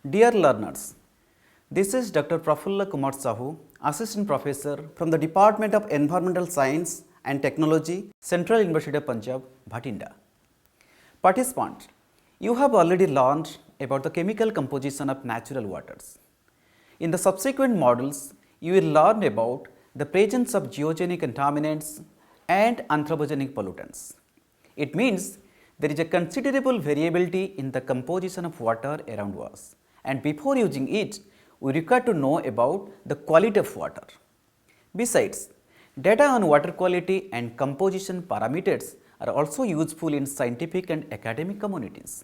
Dear learners, this is Dr. Prafulla Kumar Sahu, Assistant Professor from the Department of Environmental Science and Technology, Central University of Punjab, Bhatinda. Participants, you have already learned about the chemical composition of natural waters. In the subsequent modules, you will learn about the presence of geogenic contaminants and anthropogenic pollutants. It means there is a considerable variability in the composition of water around us, and before using it, we require to know about the quality of water. Besides, data on water quality and composition parameters are also useful in scientific and academic communities.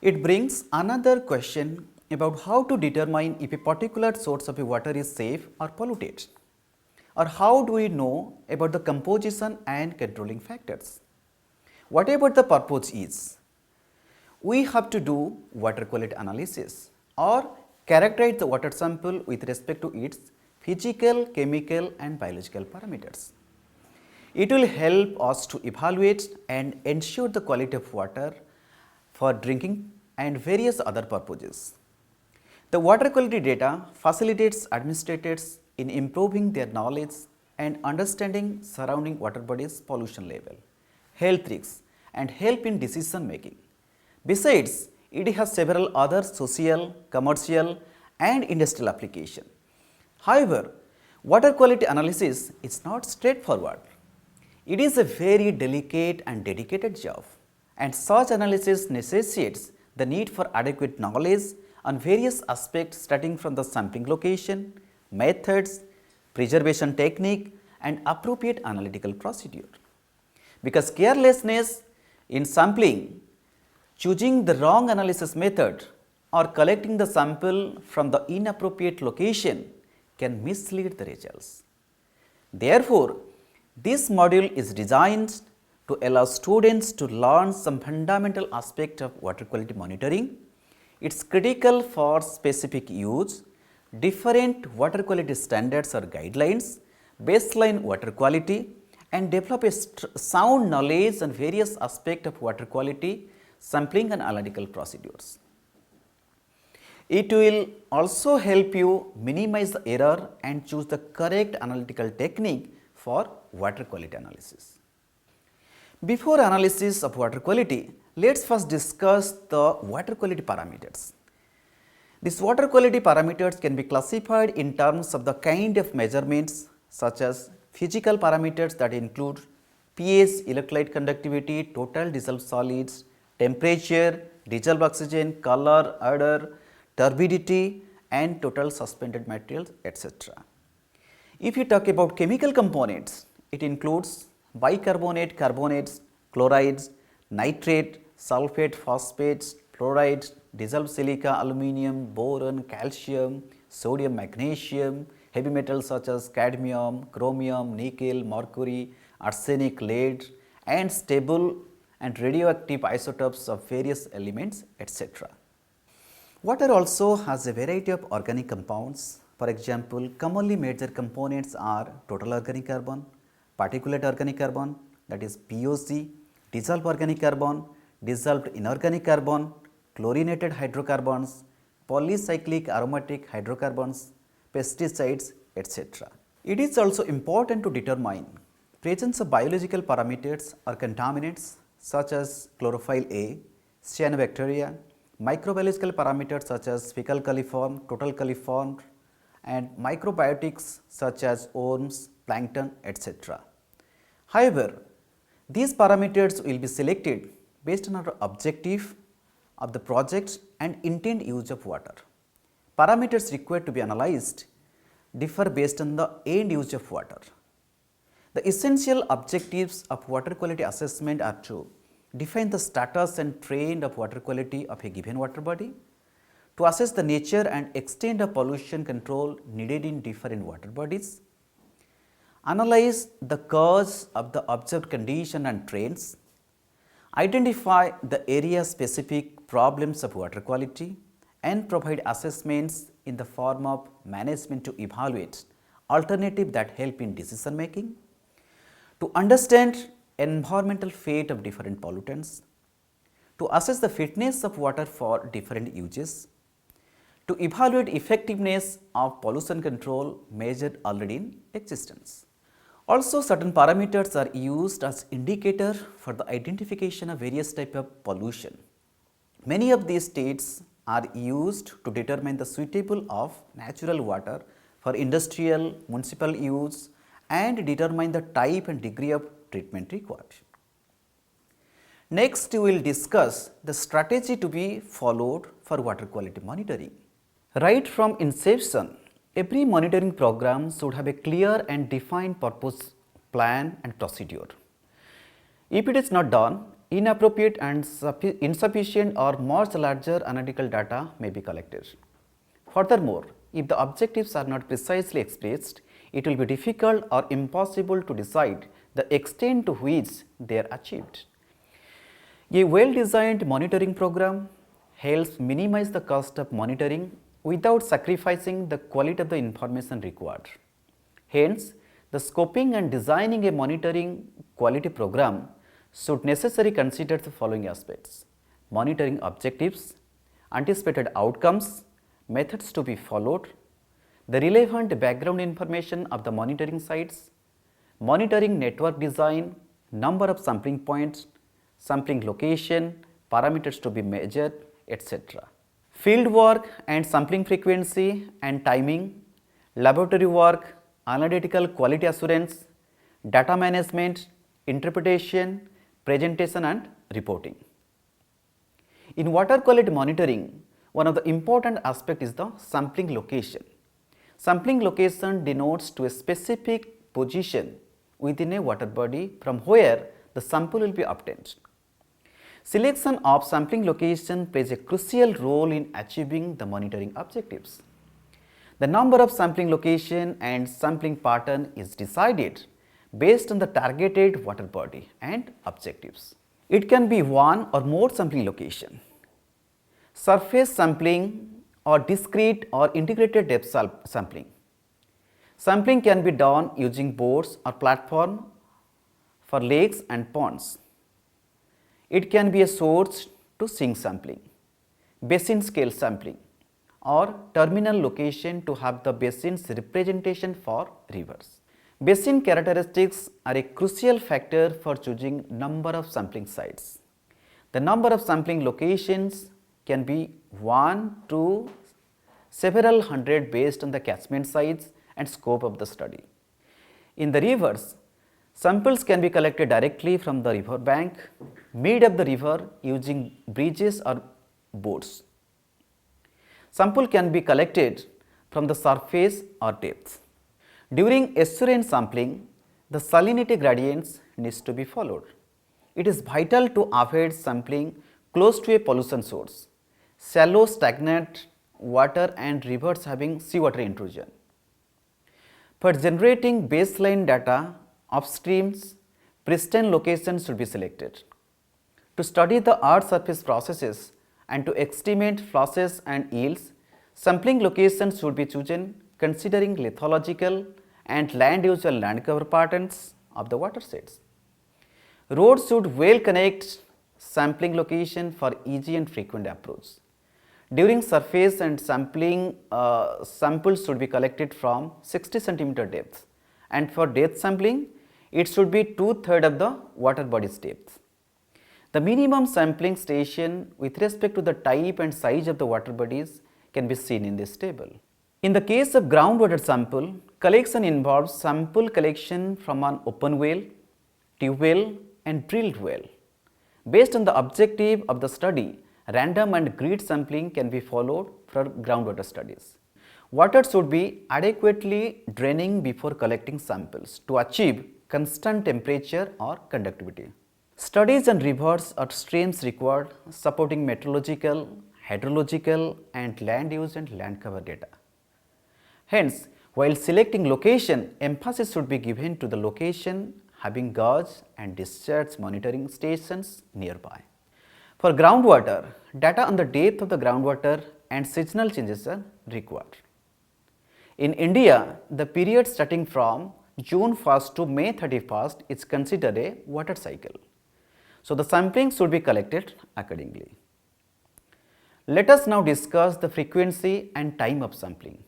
It brings another question about how to determine if a particular source of water is safe or polluted, or how do we know about the composition and controlling factors. Whatever the purpose is, we have to do water quality analysis or characterize the water sample with respect to its physical, chemical and biological parameters. It will help us to evaluate and ensure the quality of water for drinking and various other purposes. The water quality data facilitates administrators in improving their knowledge and understanding surrounding water bodies pollution level, health risks and help in decision making. Besides, it has several other social, commercial and industrial applications. However, water quality analysis is not straightforward. It is a very delicate and dedicated job, and such analysis necessitates the need for adequate knowledge on various aspects starting from the sampling location, methods, preservation technique and appropriate analytical procedure. Because carelessness in sampling, choosing the wrong analysis method or collecting the sample from the inappropriate location can mislead the results. Therefore, this module is designed to allow students to learn some fundamental aspect of water quality monitoring. It's critical for specific use, different water quality standards or guidelines, baseline water quality and develop a sound knowledge on various aspects of water quality, sampling and analytical procedures. It will also help you minimize the error and choose the correct analytical technique for water quality analysis. Before analysis of water quality, let's first discuss the water quality parameters. These water quality parameters can be classified in terms of the kind of measurements such as physical parameters that include pH, electrolyte conductivity, total dissolved solids, temperature, dissolved oxygen, color, odor, turbidity and total suspended materials, etc. If you talk about chemical components, it includes bicarbonate, carbonates, chlorides, nitrate, sulfate, phosphates, fluorides, dissolved silica, aluminum, boron, calcium, sodium, magnesium, heavy metals such as cadmium, chromium, nickel, mercury, arsenic, lead and stable and radioactive isotopes of various elements, etc. Water also has a variety of organic compounds. For example, commonly measured components are total organic carbon, particulate organic carbon that is POC, dissolved organic carbon, dissolved inorganic carbon, chlorinated hydrocarbons, polycyclic aromatic hydrocarbons, pesticides, etc. It is also important to determine presence of biological parameters or contaminants such as chlorophyll A, cyanobacteria, microbiological parameters such as fecal coliform, total coliform and microbiotics such as worms, plankton, etc. However, these parameters will be selected based on our objective of the project and intended use of water. Parameters required to be analyzed differ based on the end use of water. The essential objectives of water quality assessment are to define the status and trend of water quality of a given water body, to assess the nature and extent of pollution control needed in different water bodies, analyze the cause of the observed condition and trends, identify the area specific problems of water quality and provide assessments in the form of management to evaluate alternatives that help in decision making, to understand environmental fate of different pollutants, to assess the fitness of water for different uses, to evaluate effectiveness of pollution control measured already in existence. Also, certain parameters are used as indicator for the identification of various type of pollution. Many of these states are used to determine the suitable of natural water for industrial, municipal use and determine the type and degree of treatment required. Next, we will discuss the strategy to be followed for water quality monitoring. Right from inception, every monitoring program should have a clear and defined purpose, plan and procedure. If it is not done, inappropriate and insufficient or much larger analytical data may be collected. Furthermore, if the objectives are not precisely expressed, it will be difficult or impossible to decide the extent to which they are achieved. A well-designed monitoring program helps minimize the cost of monitoring without sacrificing the quality of the information required. Hence, the scoping and designing a monitoring quality program should necessarily consider the following aspects: monitoring objectives, anticipated outcomes, methods to be followed, the relevant background information of the monitoring sites, monitoring network design, number of sampling points, sampling location, parameters to be measured, etc. Field work and sampling frequency and timing, laboratory work, analytical quality assurance, data management, interpretation, presentation and reporting. In water quality monitoring, one of the important aspects is the sampling location. Sampling location denotes to a specific position within a water body from where the sample will be obtained. Selection of sampling location plays a crucial role in achieving the monitoring objectives. The number of sampling location and sampling pattern is decided based on the targeted water body and objectives. It can be one or more sampling location. Surface sampling or discrete or integrated depth sampling. Sampling can be done using boards or platform for lakes and ponds. It can be a source to sink sampling, basin scale sampling or terminal location to have the basin's representation for rivers. Basin characteristics are a crucial factor for choosing number of sampling sites. The number of sampling locations can be 1 to several hundred based on the catchment size and scope of the study. In the rivers, samples can be collected directly from the river bank, mid of the river using bridges or boats. Sample can be collected from the surface or depth. During estuarine sampling, the salinity gradients needs to be followed. It is vital to avoid sampling close to a pollution source, shallow stagnant water and rivers having seawater intrusion. For generating baseline data, upstreams, pristine locations should be selected. To study the earth surface processes and to estimate flushes and yields, sampling locations should be chosen considering lithological and land use and land cover patterns of the watersheds. Roads should well connect sampling location for easy and frequent approach. During surface and sampling, samples should be collected from 60 centimeter depth, and for depth sampling, it should be 2/3 of the water body's depth. The minimum sampling station with respect to the type and size of the water bodies can be seen in this table. In the case of groundwater sample, collection involves sample collection from an open well, tube well and drilled well. Based on the objective of the study, random and grid sampling can be followed for groundwater studies. Water should be adequately draining before collecting samples to achieve constant temperature or conductivity. Studies on rivers or streams required supporting meteorological, hydrological and land use and land cover data. Hence, while selecting location, emphasis should be given to the location having gauge and discharge monitoring stations nearby. For groundwater, data on the depth of the groundwater and seasonal changes are required. In India, the period starting from June 1st to May 31st is considered a water cycle. So, the sampling should be collected accordingly. Let us now discuss the frequency and time of sampling.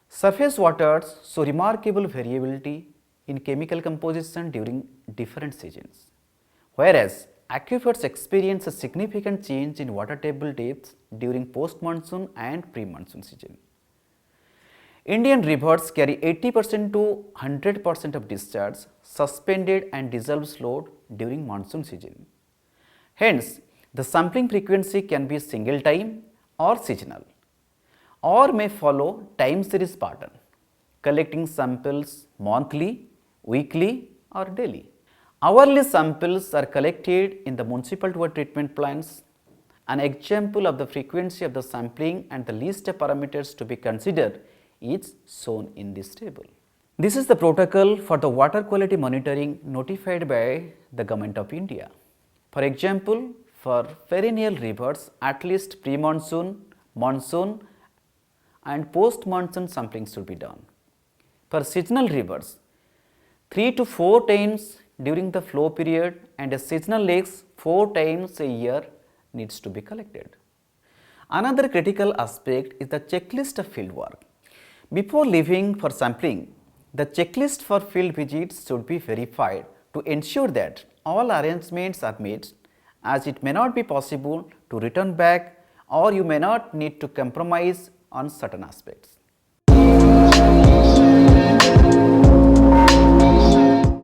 Surface waters show remarkable variability in chemical composition during different seasons, whereas aquifers experience a significant change in water table depths during post-monsoon and pre-monsoon season. Indian rivers carry 80% to 100% of discharge, suspended and dissolved load during monsoon season. Hence, the sampling frequency can be single time or seasonal, or may follow time series pattern, collecting samples monthly, weekly or daily. Hourly samples are collected in the municipal water treatment plants. An example of the frequency of the sampling and the list of parameters to be considered is shown in this table. This is the protocol for the water quality monitoring notified by the Government of India. For example, for perennial rivers, at least pre-monsoon, monsoon and post-monsoon sampling should be done. For seasonal rivers, 3 to 4 times during the flow period and a seasonal lakes 4 times a year needs to be collected. Another critical aspect is the checklist of field work. Before leaving for sampling, the checklist for field visits should be verified to ensure that all arrangements are made, as it may not be possible to return back or you may not need to compromise on certain aspects.